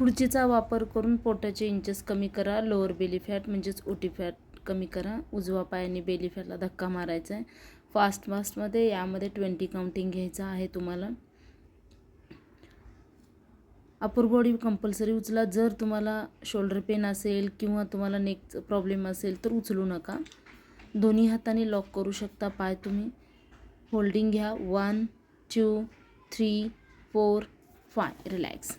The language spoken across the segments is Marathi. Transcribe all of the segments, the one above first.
खुर्चीचा वापर करून पोटाचे इंचेस कमी करा. लोअर बेली फॅट म्हणजेच ओटी फॅट कमी करा. उजवा पायाने बेली फॅटला धक्का मारायचा आहे. फास्टमध्ये यामध्ये 20 काउंटिंग घ्यायचं आहे तुम्हाला. अपर बॉडी कंपल्सरी उचला. जर तुम्हाला शोल्डर पेन असेल किंवा तुम्हाला नेकचा प्रॉब्लेम असेल तर उचलू नका. दोन्ही हाताने लॉक करू शकता पाय तुम्ही. होल्डिंग घ्या. 1 2 3 4 5. रिलॅक्स.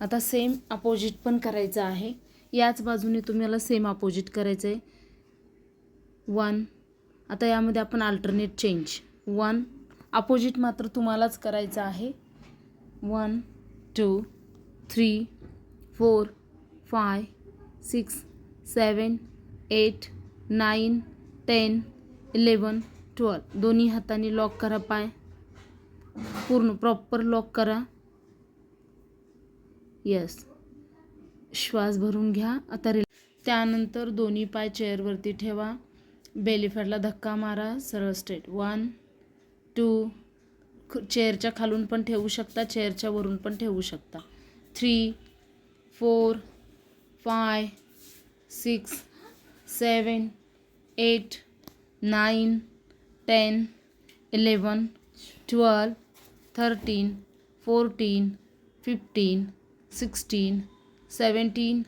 आता सेम अपोजिट पण करायचं आहे. याच बाजूने तुम्हाला सेम अपोजिट करायचं आहे. 1. आता यामध्ये आपण अल्टरनेट चेंज. 1 अपोजिट मात्र तुम्हालाच करायचं आहे. 1 2 3 4 5 6 7 8 9 10 11 12. दोन्ही हाताने लॉक करा पाय. पूर्ण प्रॉपर लॉक करा. यस. श्वास भरून घ्या. आता त्यानंतर दोन्ही पाय चेअरवरती ठेवा. बेली फॅटला धक्का मारा. सरळ स्ट्रेट. 1 2. चेअरच्या खालून पण ठेवू शकता, चेअरच्या वरून पण ठेवू शकता. 3 4 5 6 7 8 9 10 11 12 13 14 15 16 17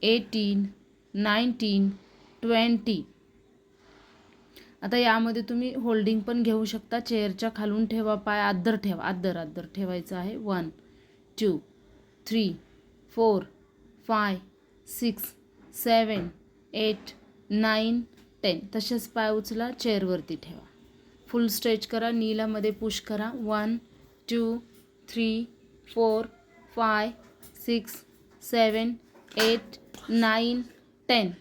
18 19 20. आता यामध्ये तुम्ही होल्डिंग पण घेऊ शकता. चेअरच्या खालून ठेवा पाय. आदर ठेवा. आदर ठेवायचं आहे. 1 2 3 4 5 6 7 8 9 10. तसेच पाय उचला. चेअरवरती ठेवा. फुल स्ट्रेच करा. नीला मध्ये पुश करा. 1 2 3 4 5 6 7 8 9 10.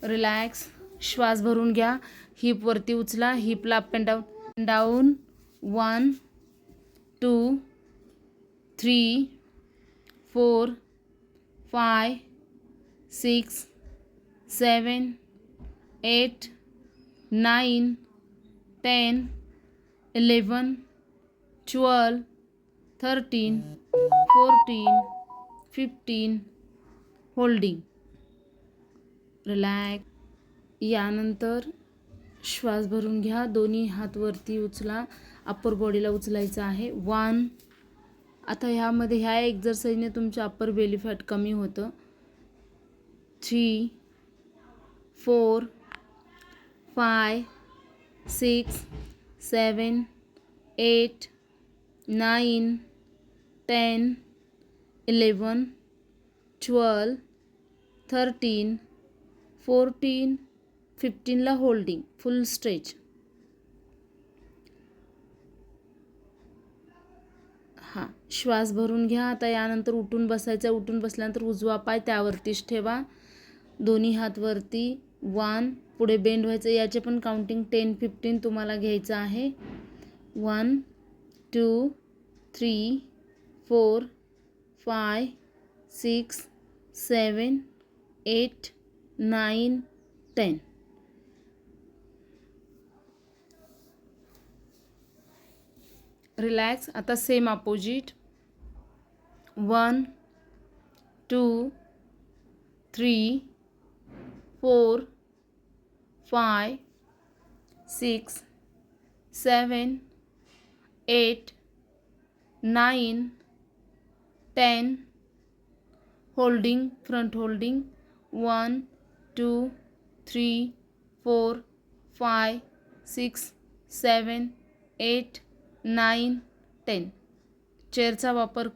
रिलॅक्स. श्वास भरून घ्या. हिप वरती उचला. हिपला up and down. 1 2 3 4 5 6 7 8 9 10 11 12 13 14 15. Holding. Relax. यानंतर श्वास भरून घ्या. दोन्ही हात वरती उचला. अप्पर बॉडीला उचलायचं आहे. 1. आता ह्यामध्ये ह्या एक्झरसाइजने तुमचं अप्पर बेली फॅट कमी होतं. 3 4 5 6 7 8 9 10 11 12 13 14 15ला होल्डिंग. फुल स्ट्रेच. हां. श्वास भरून घ्या. आता यानंतर उठून बसायचं. उठून बसल्यानंतर उजवा पाय त्यावरतीच ठेवा. दोन्ही हात वरती. 1. पुढे बेंड व्हायचं. याचे पण काउंटिंग 10 15 तुम्हाला घ्यायचं आहे. 1 2 3 4 5 6 7 8 9 10. रिलॅक्स. आता same opposite. 1 2 3 4 5 6 7 8 9 10. Holding. Front holding. 1 2 3 4 5 6 7 8 9 10. चेअरचा वापर